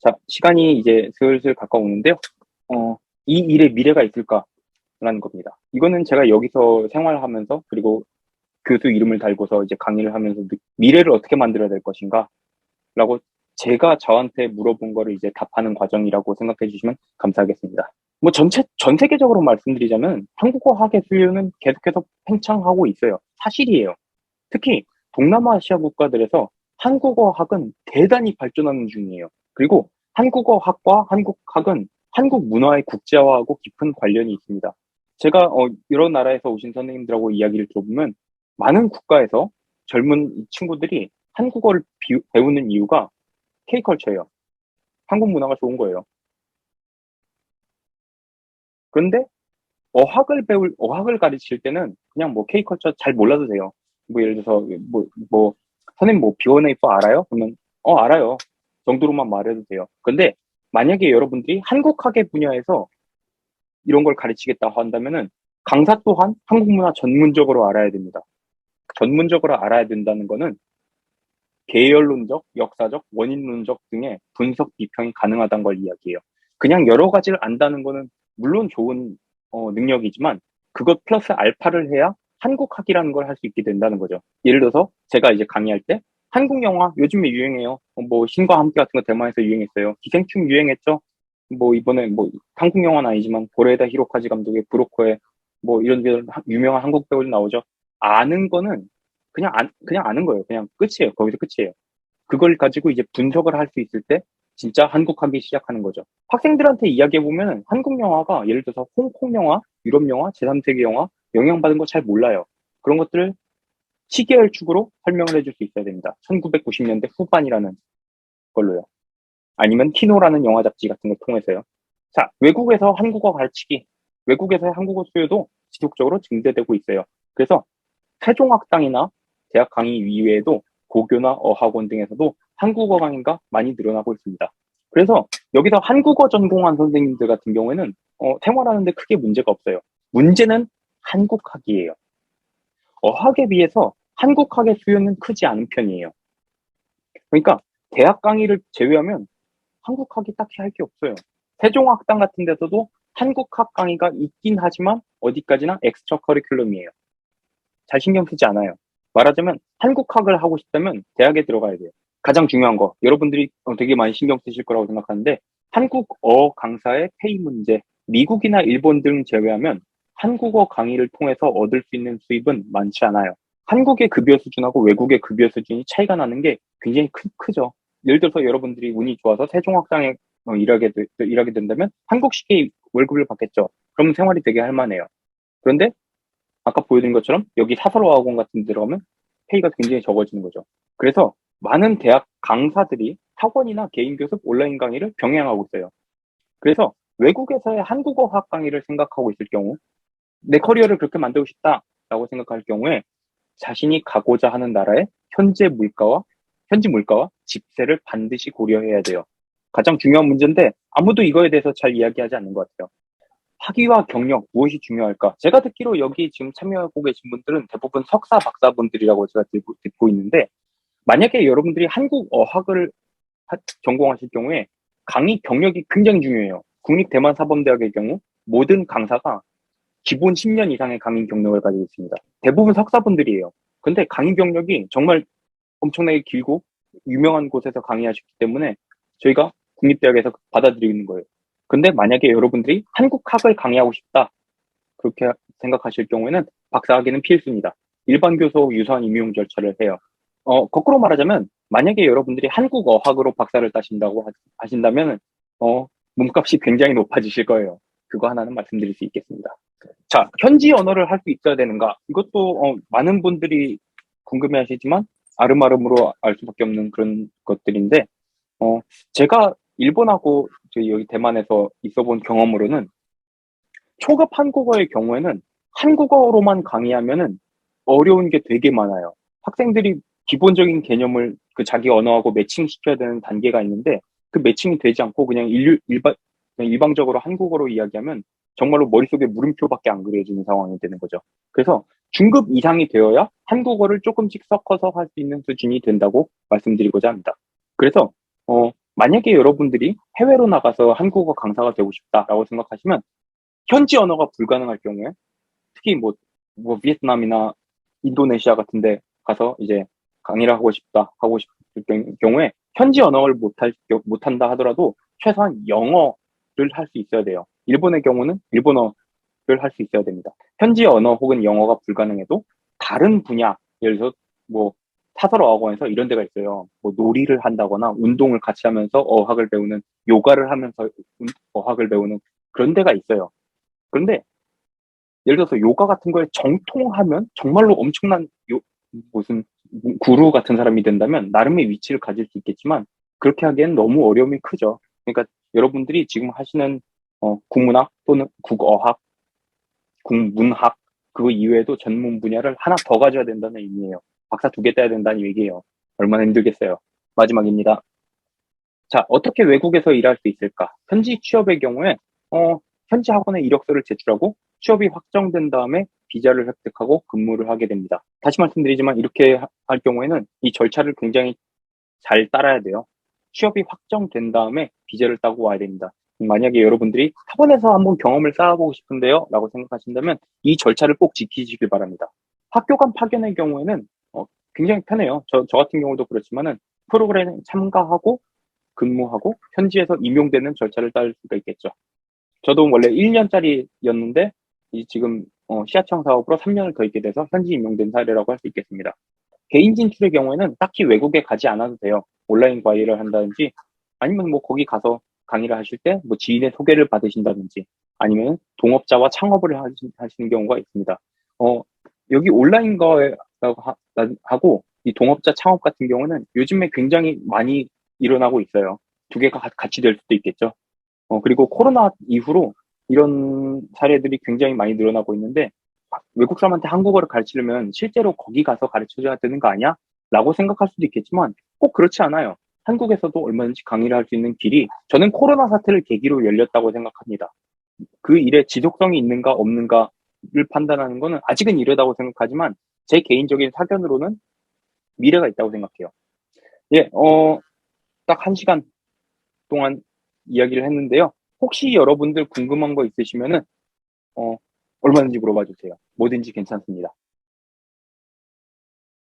자, 시간이 이제 슬슬 가까우는데요. 이 일에 미래가 있을까라는 겁니다. 이거는 제가 여기서 생활하면서 그리고 교수 이름을 달고서 이제 강의를 하면서 미래를 어떻게 만들어야 될 것인가라고 제가 저한테 물어본 거를 이제 답하는 과정이라고 생각해 주시면 감사하겠습니다. 뭐 전 세계적으로 말씀드리자면 한국어 학의 수요는 계속해서 팽창하고 있어요. 사실이에요. 특히 동남아시아 국가들에서 한국어학은 대단히 발전하는 중이에요. 그리고 한국어학과 한국학은 한국 문화의 국제화하고 깊은 관련이 있습니다. 제가 여러 나라에서 오신 선생님들하고 이야기를 들어보면 많은 국가에서 젊은 친구들이 한국어를 배우는 이유가 K컬처예요. 한국 문화가 좋은 거예요. 그런데 어학을 가르칠 때는 그냥 뭐 K컬처 잘 몰라도 돼요. 뭐 예를 들어서 선생님 뭐 B1A4 알아요? 그러면 알아요. 정도로만 말해도 돼요. 근데 만약에 여러분들이 한국학의 분야에서 이런 걸 가르치겠다 한다면은 강사 또한 한국 문화 전문적으로 알아야 됩니다. 전문적으로 알아야 된다는 거는 계열론적, 역사적, 원인론적 등의 분석 비평이 가능하다는 걸 이야기해요. 그냥 여러 가지를 안다는 거는 물론 좋은 능력이지만 그것 플러스 알파를 해야 한국학이라는 걸 할 수 있게 된다는 거죠. 예를 들어서 제가 이제 강의할 때 한국 영화 요즘에 유행해요. 뭐 신과 함께 같은 거 대만에서 유행했어요. 기생충 유행했죠. 뭐 이번에 뭐 한국 영화는 아니지만 고레에다 히로카즈 감독의 브로커에 뭐 이런 유명한 한국 배우들 나오죠. 아는 거는 그냥 아는 거예요. 그냥 끝이에요. 거기서 끝이에요. 그걸 가지고 이제 분석을 할 수 있을 때 진짜 한국하기 시작하는 거죠. 학생들한테 이야기해 보면 한국 영화가 예를 들어서 홍콩 영화, 유럽 영화, 제3세계 영화 영향받은 거 잘 몰라요. 그런 것들을 시계열축으로 설명을 해줄 수 있어야 됩니다. 1990년대 후반이라는 걸로요. 아니면 키노라는 영화 잡지 같은 걸 통해서요. 자, 외국에서 한국어 가르치기, 외국에서의 한국어 수요도 지속적으로 증대되고 있어요. 그래서 세종학당이나 대학 강의 이외에도 고교나 어학원 등에서도 한국어 강의가 많이 늘어나고 있습니다. 그래서 여기서 한국어 전공한 선생님들 같은 경우에는 생활하는데 크게 문제가 없어요. 문제는 한국학이에요. 어학에 비해서 한국학의 수요는 크지 않은 편이에요. 그러니까 대학 강의를 제외하면 한국학이 딱히 할 게 없어요. 세종학당 같은 데서도 한국학 강의가 있긴 하지만 어디까지나 엑스트라 커리큘럼이에요. 잘 신경 쓰지 않아요. 말하자면 한국학을 하고 싶다면 대학에 들어가야 돼요. 가장 중요한 거 여러분들이 되게 많이 신경 쓰실 거라고 생각하는데 한국어 강사의 페이 문제 미국이나 일본 등 제외하면 한국어 강의를 통해서 얻을 수 있는 수입은 많지 않아요. 한국의 급여 수준하고 외국의 급여 수준이 차이가 나는 게 굉장히 크죠. 예를 들어서 여러분들이 운이 좋아서 세종학당에 일하게 된다면 한국식의 월급을 받겠죠. 그럼 생활이 되게 할만해요. 그런데 아까 보여드린 것처럼 여기 사설어학원 같은 데 들어가면 페이가 굉장히 적어지는 거죠. 그래서 많은 대학 강사들이 학원이나 개인 교습 온라인 강의를 병행하고 있어요. 그래서 외국에서의 한국어학 강의를 생각하고 있을 경우 내 커리어를 그렇게 만들고 싶다라고 생각할 경우에 자신이 가고자 하는 나라의 현지 물가와 집세를 반드시 고려해야 돼요. 가장 중요한 문제인데 아무도 이거에 대해서 잘 이야기하지 않는 것 같아요. 학위와 경력 무엇이 중요할까? 제가 듣기로 여기 지금 참여하고 계신 분들은 대부분 석사 박사분들이라고 제가 듣고 있는데 만약에 여러분들이 한국 어학을 전공하실 경우에 강의 경력이 굉장히 중요해요. 국립대만사범대학의 경우 모든 강사가 기본 10년 이상의 강의 경력을 가지고 있습니다. 대부분 석사분들이에요. 근데 강의 경력이 정말 엄청나게 길고 유명한 곳에서 강의하셨기 때문에 저희가 국립대학에서 받아들이는 거예요. 근데 만약에 여러분들이 한국학을 강의하고 싶다. 그렇게 생각하실 경우에는 박사학위는 필수입니다. 일반 교수 유사한 임용 절차를 해요. 거꾸로 말하자면 만약에 여러분들이 한국어학으로 박사를 따신다고 하신다면 몸값이 굉장히 높아지실 거예요. 그거 하나는 말씀드릴 수 있겠습니다. 자, 현지 언어를 할 수 있어야 되는가? 이것도 많은 분들이 궁금해하시지만 아름아름으로 알 수밖에 없는 그런 것들인데 제가 일본하고 저희 여기 대만에서 있어본 경험으로는 초급 한국어의 경우에는 한국어로만 강의하면은 어려운 게 되게 많아요. 학생들이 기본적인 개념을 그 자기 언어하고 매칭시켜야 되는 단계가 있는데 그 매칭이 되지 않고 그냥 일방적으로 한국어로 이야기하면 정말로 머릿속에 물음표밖에 안 그려지는 상황이 되는 거죠. 그래서 중급 이상이 되어야 한국어를 조금씩 섞어서 할 수 있는 수준이 된다고 말씀드리고자 합니다. 그래서 만약에 여러분들이 해외로 나가서 한국어 강사가 되고 싶다라고 생각하시면 현지 언어가 불가능할 경우에 특히 뭐 베트남이나 인도네시아 같은 데 가서 이제 강의를 하고 싶을 경우에 현지 언어를 못한다 하더라도 최소한 영어를 할 수 있어야 돼요. 일본의 경우는 일본어를 할 수 있어야 됩니다. 현지 언어 혹은 영어가 불가능해도 다른 분야, 예를 들어서 뭐 사설 어학원에서 이런 데가 있어요. 뭐 놀이를 한다거나 운동을 같이 하면서 어학을 배우는, 요가를 하면서 어학을 배우는 그런 데가 있어요. 그런데 예를 들어서 요가 같은 거에 정통하면 정말로 엄청난 무슨 구루 같은 사람이 된다면 나름의 위치를 가질 수 있겠지만 그렇게 하기엔 너무 어려움이 크죠. 그러니까 여러분들이 지금 하시는 국문학 또는 국어학, 국문학 그거 이외에도 전문 분야를 하나 더 가져야 된다는 의미예요. 박사 2개 따야 된다는 얘기예요. 얼마나 힘들겠어요. 마지막입니다. 자, 어떻게 외국에서 일할 수 있을까? 현지 취업의 경우에, 현지 학원에 이력서를 제출하고 취업이 확정된 다음에 비자를 획득하고 근무를 하게 됩니다. 다시 말씀드리지만 이렇게 할 경우에는 이 절차를 굉장히 잘 따라야 돼요. 취업이 확정된 다음에 비자를 따고 와야 됩니다. 만약에 여러분들이 학원에서 한번 경험을 쌓아보고 싶은데요 라고 생각하신다면 이 절차를 꼭 지키시길 바랍니다. 학교 간 파견의 경우에는 굉장히 편해요. 저 같은 경우도 그렇지만은 프로그램에 참가하고 근무하고 현지에서 임용되는 절차를 따를 수가 있겠죠. 저도 원래 1년짜리였는데 지금 시야청 사업으로 3년을 더 있게 돼서 현지 임용된 사례라고 할 수 있겠습니다. 개인 진출의 경우에는 딱히 외국에 가지 않아도 돼요. 온라인 과외를 한다든지 아니면 뭐 거기 가서 강의를 하실 때 뭐 지인의 소개를 받으신다든지 아니면 동업자와 창업을 하시는 경우가 있습니다. 여기 온라인 과외하고 이 동업자 창업 같은 경우는 요즘에 굉장히 많이 일어나고 있어요. 2개가 같이 될 수도 있겠죠. 그리고 코로나 이후로 이런 사례들이 굉장히 많이 늘어나고 있는데 외국 사람한테 한국어를 가르치려면 실제로 거기 가서 가르쳐줘야 되는 거 아니야? 라고 생각할 수도 있겠지만 꼭 그렇지 않아요. 한국에서도 얼마든지 강의를 할 수 있는 길이 저는 코로나 사태를 계기로 열렸다고 생각합니다. 그 일에 지속성이 있는가 없는가를 판단하는 거는 아직은 이르다고 생각하지만 제 개인적인 사견으로는 미래가 있다고 생각해요. 예, 딱 1시간 동안 이야기를 했는데요. 혹시 여러분들 궁금한 거 있으시면은, 얼마든지 물어봐 주세요. 뭐든지 괜찮습니다.